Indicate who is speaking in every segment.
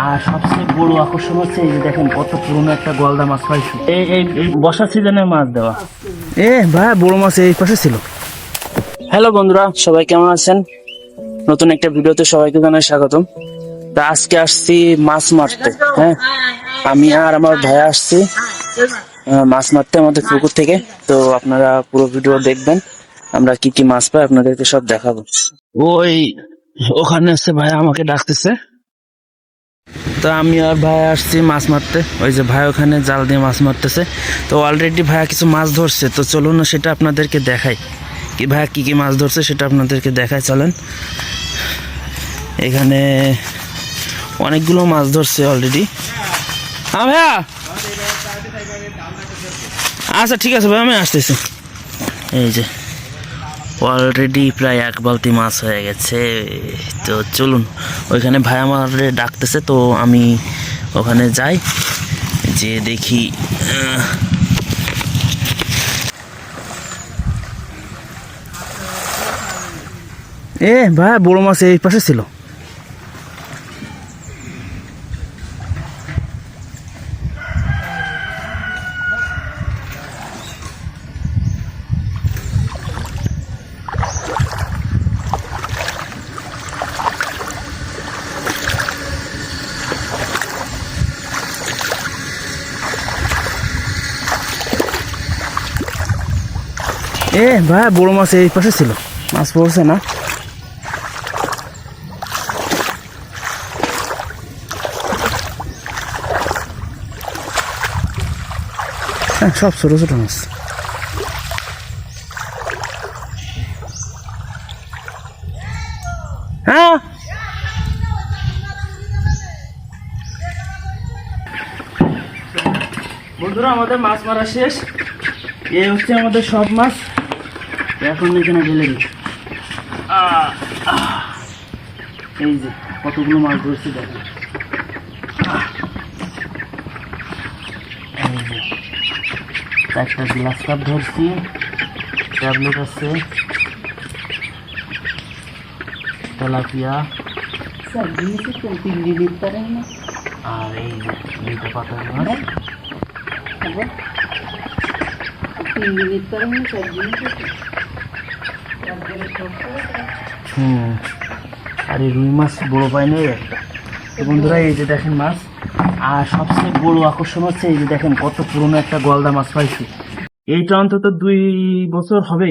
Speaker 1: আর সবচেয়ে বড় আকর্ষণ হচ্ছে এই যে দেখেন কত পুরনো একটা গলদা মাছ পাইছি। এই বর্ষা সিজনে মাছ দেওয়া। ভাই বড় মাছ এই পাশে ছিল। হ্যালো বন্ধুরা, সবাই কেমন আছেন? নতুন একটা ভিডিওতে সবাইকে জানাই স্বাগতম। তা আজকে আসছি মাছ মারতে। হ্যাঁ, আমি আর আমার ভাই আসছি মাছ মারতে আমাদের পুকুর থেকে। তো আপনারা পুরো ভিডিও দেখবেন, আমরা কি কি মাছ পাই আপনাদেরকে সব দেখাবো। ওখানে এসে ভাই আমাকে ডাকতেছে, তো আমি আর ভাই আসছি মাছ মারতে। ওই যে ভাই ওখানে জাল দিয়ে মাছ মারতেছে। তো অলরেডি ভাইয়া কিছু মাছ ধরছে, তো চলুন না সেটা আপনাদেরকে দেখাই। কি ভাইয়া কি কি মাছ ধরছে সেটা আপনাদেরকে দেখাই, চলেন। এখানে অনেকগুলো মাছ ধরছে অলরেডি। হ্যাঁ ভাইয়া, আচ্ছা ঠিক আছে ভাই, আমি আসতেছি। এই যে অলরেডি প্রায় এক বালতি মাছ হয়ে গেছে। তো চলুন, ওইখানে ভাই আমার ডাকতেছে, তো আমি ওখানে যাই, যে দেখি। ভাই বড় মাছ এই পাশে ছিল। ভাই বড় মাছ এই পাশে ছিল, মাছ পড়ছে না। সব ছোট ছোট মাছ। হ্যাঁ বন্ধুরা, আমাদের মাছ মারা শেষ। এই হচ্ছে আমাদের সব মাছ। এখন এখানে ঢেলে দিই। এই যে কতগুলো মাছ ধরছি দেখেন। এই যে একটা গ্লাস কাপ ধরছি, ট্যাবলেট আছে, তেলাপিয়া, আর এই যে দুইটা পাতা মাছ। আর এই রুই মাছ বড় পাই নেই একটা। তো বন্ধুরা, এই যে দেখেন মাছ। আর সবচেয়ে বড় আকর্ষণ হচ্ছে এই যে দেখেন কত পুরনো একটা গলদা মাছ পাইছি। এইটা অন্তত 2 বছর হবে।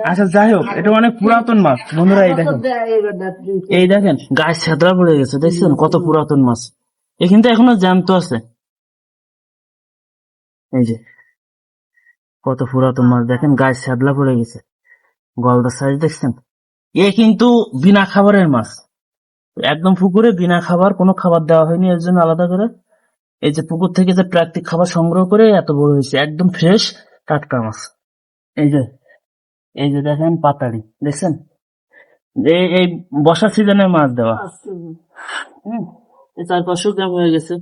Speaker 1: আচ্ছা যাই হোক, এটা অনেক পুরাতন মাছ বন্ধুরা। এই দেখেন গাছ ছেদরা পড়ে গেছে, দেখছেন কত পুরাতন মাছ। এখানটা এখনো জ্যান্ত আছে। এই যে কত পুরাতন মাছ, দেখেন গাছ ছেদলা পড়ে গেছে। গলদা সাইজ দেখছেন। এ কিন্তু বিনা খাবারের মাছ, একদম পুকুরে বিনা খাবার, কোনো খাবার দেওয়া হয়নি এর জন্য আলাদা করে। এই যে পুকুর থেকে যে প্রাকৃতিক খাবার সংগ্রহ করে এত বড় হয়েছে, একদম ফ্রেশ টাটকা মাছ। এই যে দেখেন পাতাড়ি, দেখছেন। এই বর্ষা সিজনে মাছ দেওয়া। এই 4-500 গ্রাম হয়ে গেছে।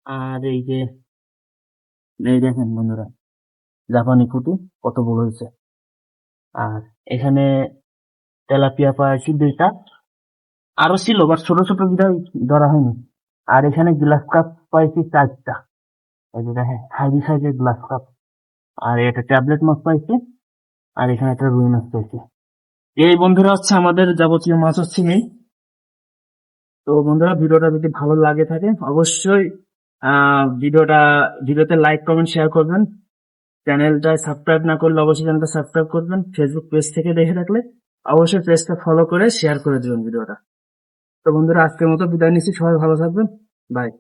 Speaker 1: আর এই দেখেন বন্ধুরা, জাপানি পুঁটি কত বড় হয়েছে। আর এখানে তেলাপিয়া পাইছি 2টা, আরো ছিল বাট ছোট ছোট বিধায় ধরা হয়নি। আর এখানে গ্লাস কাপ পাইছি 4টা। এই যে দেখেন হাইডি সাইজের গ্লাস কাপ। আর এটা ট্যাবলেট মাছ পাইছি। আর এখানে একটা রুই মাছ পাইছি। এই বন্ধুরা হচ্ছে আমাদের যাবতীয় মাছ হচ্ছে নেই। তো বন্ধুরা, ভিডিওটা যদি ভালো লাগে থাকে অবশ্যই ভিডিওতে লাইক কমেন্ট শেয়ার করবেন। চ্যানেলটা সাবস্ক্রাইব না করলে অবশ্যই চ্যানেলটা সাবস্ক্রাইব করবেন। ফেসবুক পেজ থেকে দেখে থাকলে অবশ্যই পেজটা ফলো করে শেয়ার করে দেবেন ভিডিওটা। তো বন্ধুরা, আজকের মতো বিদায় নিচ্ছি, সবাই ভালো থাকবেন, বাই।